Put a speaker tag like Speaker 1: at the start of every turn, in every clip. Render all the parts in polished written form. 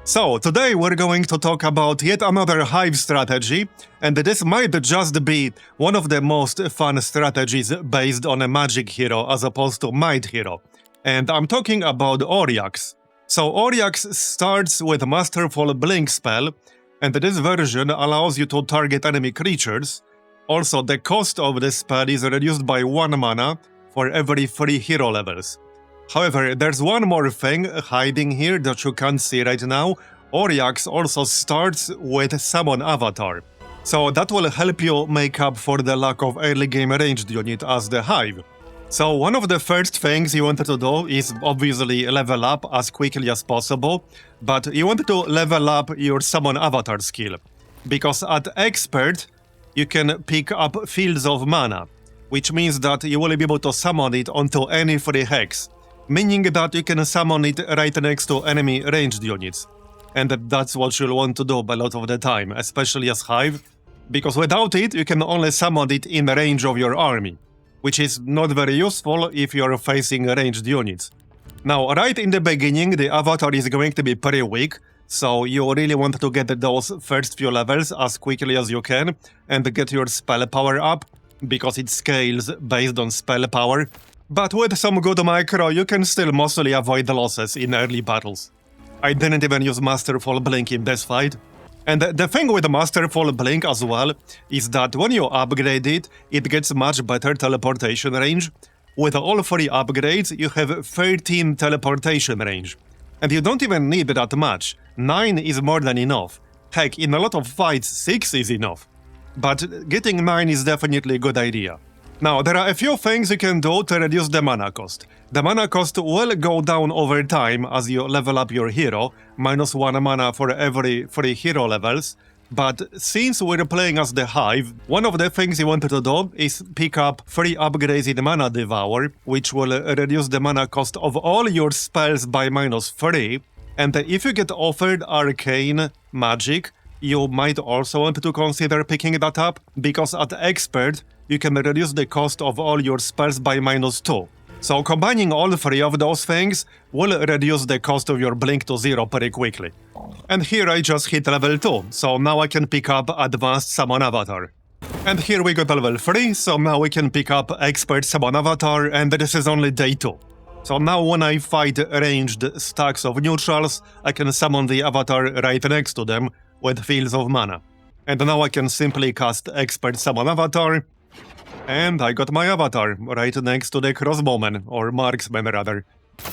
Speaker 1: So, today we're going to talk about yet another Hive strategy, and this might just be one of the most fun strategies based on a magic hero as opposed to might hero. And I'm talking about Oriax. So Oriax starts with Masterful Blink spell, and this version allows you to target enemy creatures. Also, the cost of this spell is reduced by 1 mana for every 3 hero levels. However, there's one more thing hiding here that you can't see right now. Oriax also starts with Summon Avatar. So that will help you make up for the lack of early game ranged unit as the Hive. So one of the first things you want to do is obviously level up as quickly as possible, but you want to level up your Summon Avatar skill. Because at Expert, you can pick up Fields of Mana, which means that you will be able to summon it onto any free hex. Meaning that you can summon it right next to enemy ranged units. And that's what you'll want to do a lot of the time, especially as Hive, because without it, you can only summon it in the range of your army, which is not very useful if you're facing ranged units. Now, right in the beginning, the avatar is going to be pretty weak, so you really want to get those first few levels as quickly as you can, and get your spell power up, because it scales based on spell power. But with some good micro, you can still mostly avoid the losses in early battles. I didn't even use Masterful Blink in this fight. And the thing with Masterful Blink as well is that when you upgrade it, it gets much better teleportation range. With all 3 upgrades, you have 13 teleportation range. And you don't even need that much. 9 is more than enough. Heck, in a lot of fights, 6 is enough. But getting 9 is definitely a good idea. Now, there are a few things you can do to reduce the mana cost. The mana cost will go down over time as you level up your hero, minus 1 mana for every 3 hero levels. But since we're playing as the Hive, one of the things you wanted to do is pick up 3 upgrades in Mana Devour, which will reduce the mana cost of all your spells by minus 3. And if you get offered Arcane Magic, you might also want to consider picking that up, because at Expert, you can reduce the cost of all your spells by minus 2. So combining all 3 of those things will reduce the cost of your Blink to 0 pretty quickly. And here I just hit level 2, so now I can pick up Advanced Summon Avatar. And here we got level 3, so now we can pick up Expert Summon Avatar, and this is only day 2. So now when I fight ranged stacks of neutrals, I can summon the avatar right next to them with Fields of Mana. And now I can simply cast Expert Summon Avatar, and I got my avatar right next to the crossbowman, or marksman rather.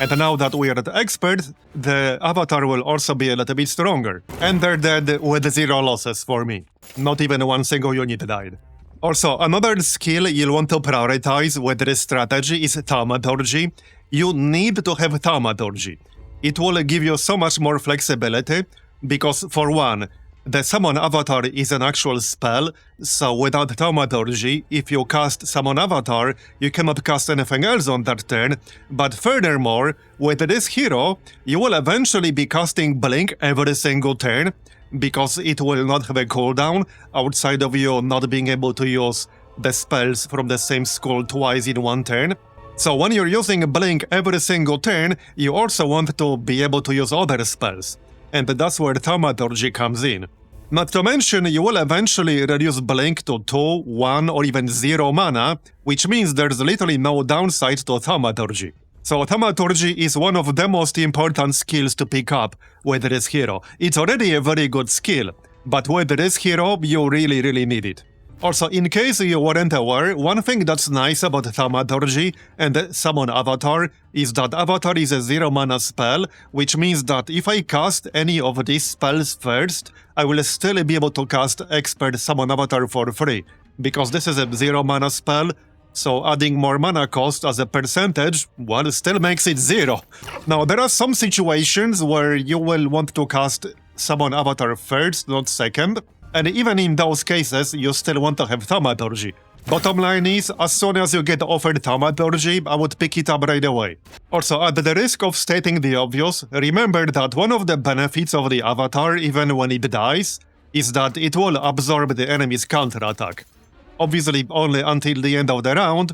Speaker 1: And now that we are at Expert, the avatar will also be a little bit stronger. And they're dead with 0 losses for me. Not even 1 single unit died. Also, another skill you'll want to prioritize with this strategy is thaumaturgy. You need to have thaumaturgy. It will give you so much more flexibility, because for one, the Summon Avatar is an actual spell, so without Thaumaturgy, if you cast Summon Avatar, you cannot cast anything else on that turn, but furthermore, with this hero, you will eventually be casting Blink every single turn, because it will not have a cooldown, outside of you not being able to use the spells from the same school twice in 1 turn. So when you're using Blink every single turn, you also want to be able to use other spells. And that's where Thaumaturgy comes in. Not to mention, you will eventually reduce Blink to 2, 1, or even 0 mana, which means there's literally no downside to Thaumaturgy. So Thaumaturgy is one of the most important skills to pick up with this hero. It's already a very good skill, but with this hero, you really need it. Also, in case you weren't aware, one thing that's nice about Thaumaturgy and Summon Avatar is that Avatar is a 0 mana spell, which means that if I cast any of these spells first, I will still be able to cast Expert Summon Avatar for free, because this is a 0 mana spell, so adding more mana cost as a percentage, well, still makes it 0. Now, there are some situations where you will want to cast Summon Avatar first, not second. And even in those cases, you still want to have Thaumaturgy. Bottom line is, as soon as you get offered Thaumaturgy, I would pick it up right away. Also, at the risk of stating the obvious, remember that one of the benefits of the avatar, even when it dies, is that it will absorb the enemy's counterattack. Obviously only until the end of the round,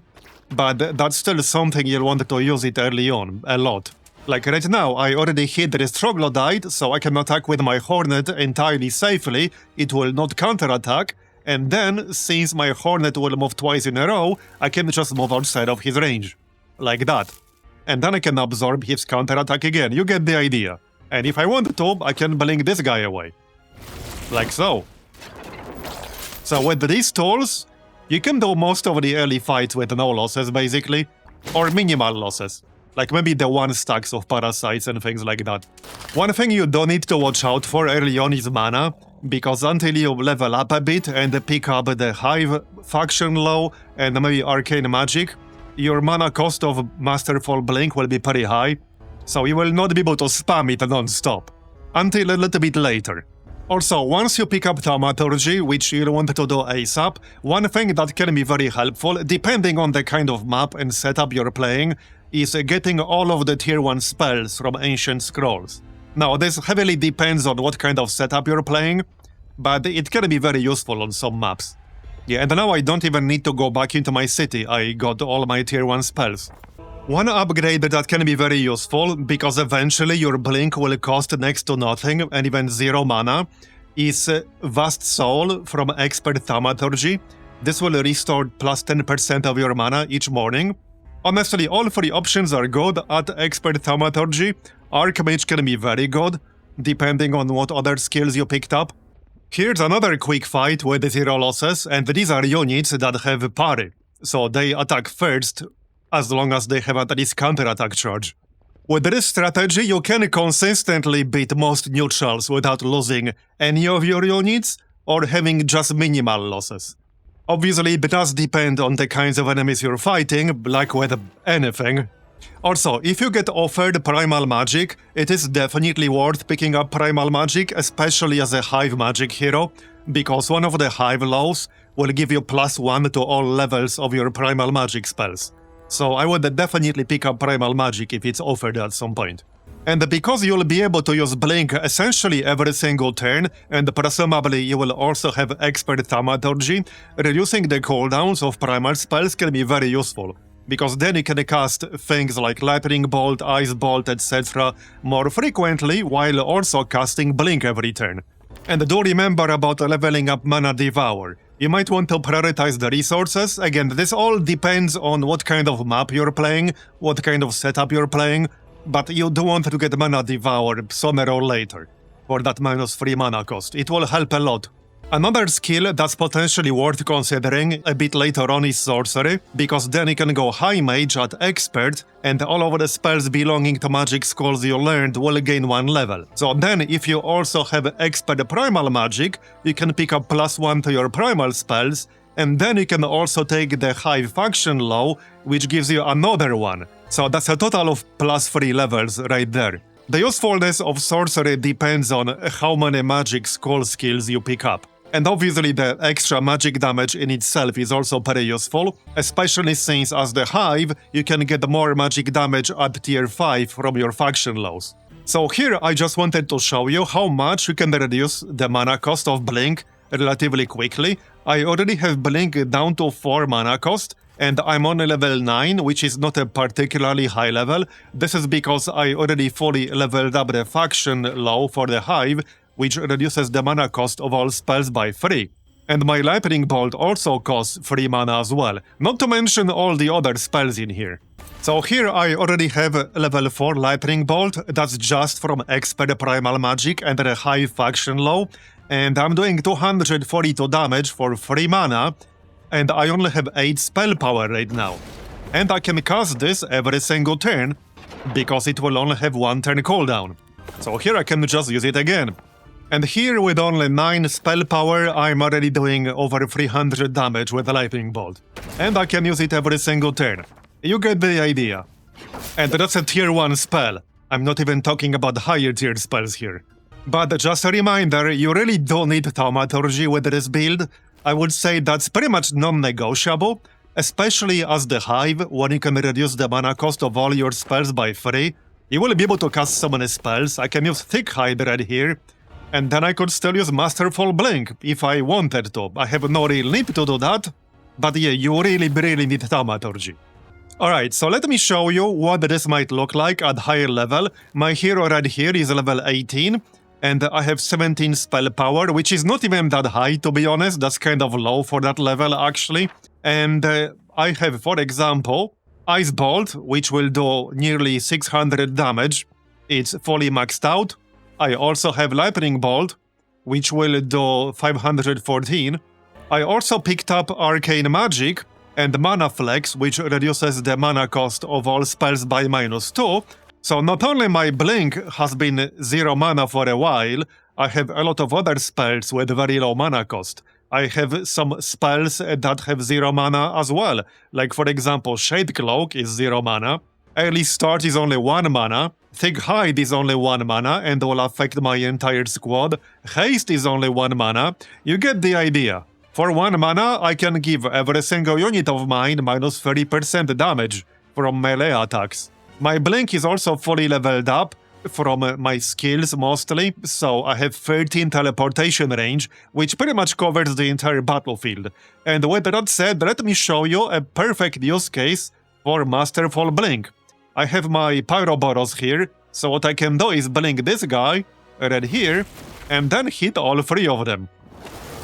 Speaker 1: but that's still something you'll want to use it early on, a lot. Like right now, I already hit this troglodyte, so I can attack with my Hornet entirely safely, it will not counterattack, and then, since my Hornet will move twice in a row, I can just move outside of his range. Like that. And then I can absorb his counterattack again, you get the idea. And if I want to, I can blink this guy away. Like so. So with these tools, you can do most of the early fights with no losses, basically. Or minimal losses. Like maybe the 1 stacks of parasites and things like that. One thing you don't need to watch out for early on is mana, because until you level up a bit and pick up the Hive faction low and maybe arcane magic, your mana cost of Masterful Blink will be pretty high, so you will not be able to spam it non-stop. Until a little bit later. Also, once you pick up Thaumaturgy, which you want to do ASAP, one thing that can be very helpful, depending on the kind of map and setup you're playing, is getting all of the tier 1 spells from Ancient Scrolls. Now, this heavily depends on what kind of setup you're playing, but it can be very useful on some maps. Yeah, and now I don't even need to go back into my city, I got all my tier 1 spells. One upgrade that can be very useful, because eventually your blink will cost next to nothing and even 0 mana, is Vast Soul from Expert Thaumaturgy. This will restore plus 10% of your mana each morning. Honestly, all 3 options are good at Expert Thaumaturgy. Archmage can be very good, depending on what other skills you picked up. Here's another quick fight with 0 losses, and these are units that have parry, so they attack first, as long as they have at least counter-attack charge. With this strategy, you can consistently beat most neutrals without losing any of your units, or having just minimal losses. Obviously, it does depend on the kinds of enemies you're fighting, like with anything. Also, if you get offered Primal Magic, it is definitely worth picking up Primal Magic, especially as a Hive Magic hero, because one of the Hive lows will give you +1 to all levels of your Primal Magic spells. So I would definitely pick up Primal Magic if it's offered at some point. And because you'll be able to use Blink essentially every single turn, and presumably you will also have Expert Thaumaturgy, reducing the cooldowns of primal spells can be very useful, because then you can cast things like Lightning Bolt, Ice Bolt, etc. more frequently, while also casting Blink every turn. And do remember about leveling up Mana Devour. You might want to prioritize the resources. Again, this all depends on what kind of map you're playing, what kind of setup you're playing, but you do want to get Mana Devour sooner or later, for that -3 mana cost. It will help a lot. Another skill that's potentially worth considering a bit later on is Sorcery, because then you can go High Mage at Expert, and all of the spells belonging to magic schools you learned will gain 1 level. So then, if you also have Expert Primal Magic, you can pick up +1 to your primal spells, and then you can also take the Hive faction low, which gives you another 1. So that's a total of +3 levels right there. The usefulness of Sorcery depends on how many magic school skills you pick up. And obviously the extra magic damage in itself is also very useful, especially since as the Hive, you can get more magic damage at tier 5 from your faction lows. So here I just wanted to show you how much you can reduce the mana cost of Blink relatively quickly. I already have Blink down to 4 mana cost, and I'm on level 9, which is not a particularly high level. This is because I already fully leveled up the faction low for the Hive, which reduces the mana cost of all spells by 3. And my Lightning Bolt also costs 3 mana as well, not to mention all the other spells in here. So here I already have level 4 Lightning Bolt, that's just from Expert Primal Magic and the Hive faction low, and I'm doing 242 damage for 3 mana, and I only have 8 spell power right now. And I can cast this every single turn, because it will only have 1 turn cooldown. So here I can just use it again. And here with only 9 spell power, I'm already doing over 300 damage with Lightning Bolt. And I can use it every single turn. You get the idea. And that's a tier 1 spell. I'm not even talking about higher tier spells here. But just a reminder, you really don't need Thaumaturgy with this build. I would say that's pretty much non-negotiable, especially as the Hive, when you can reduce the mana cost of all your spells by 3. You will be able to cast so many spells. I can use Thick Hide right here, and then I could still use Masterful Blink if I wanted to. I have no real need to do that, but yeah, you really need Thaumaturgy. Alright, so let me show you what this might look like at higher level. My hero right here is level 18, and I have 17 spell power, which is not even that high, to be honest. That's kind of low for that level, actually. And I have, for example, Ice Bolt, which will do nearly 600 damage. It's fully maxed out. I also have Lightning Bolt, which will do 514. I also picked up Arcane Magic and Mana Flex, which reduces the mana cost of all spells by -2. So not only my Blink has been 0 mana for a while, I have a lot of other spells with very low mana cost. I have some spells that have 0 mana as well, like for example Shade Cloak is 0 mana, Early Start is only 1 mana, Thick Hide is only 1 mana and will affect my entire squad, Haste is only 1 mana, you get the idea. For 1 mana, I can give every single unit of mine minus 30% damage from melee attacks. My Blink is also fully leveled up from my skills mostly, so I have 13 teleportation range, which pretty much covers the entire battlefield. And with that said, let me show you a perfect use case for Masterful Blink. I have my Pyroboros here, so what I can do is blink this guy right here, and then hit all 3 of them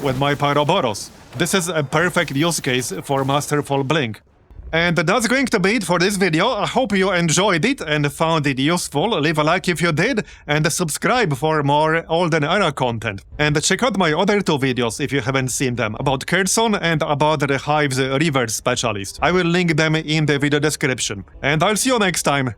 Speaker 1: with my Pyroboros. This is a perfect use case for Masterful Blink. And that's going to be it for this video. I hope you enjoyed it and found it useful. Leave a like if you did, and subscribe for more Olden Era content. And check out my other 2 videos if you haven't seen them, about Curson and about the Hive's Reverse Specialist. I will link them in the video description. And I'll see you next time.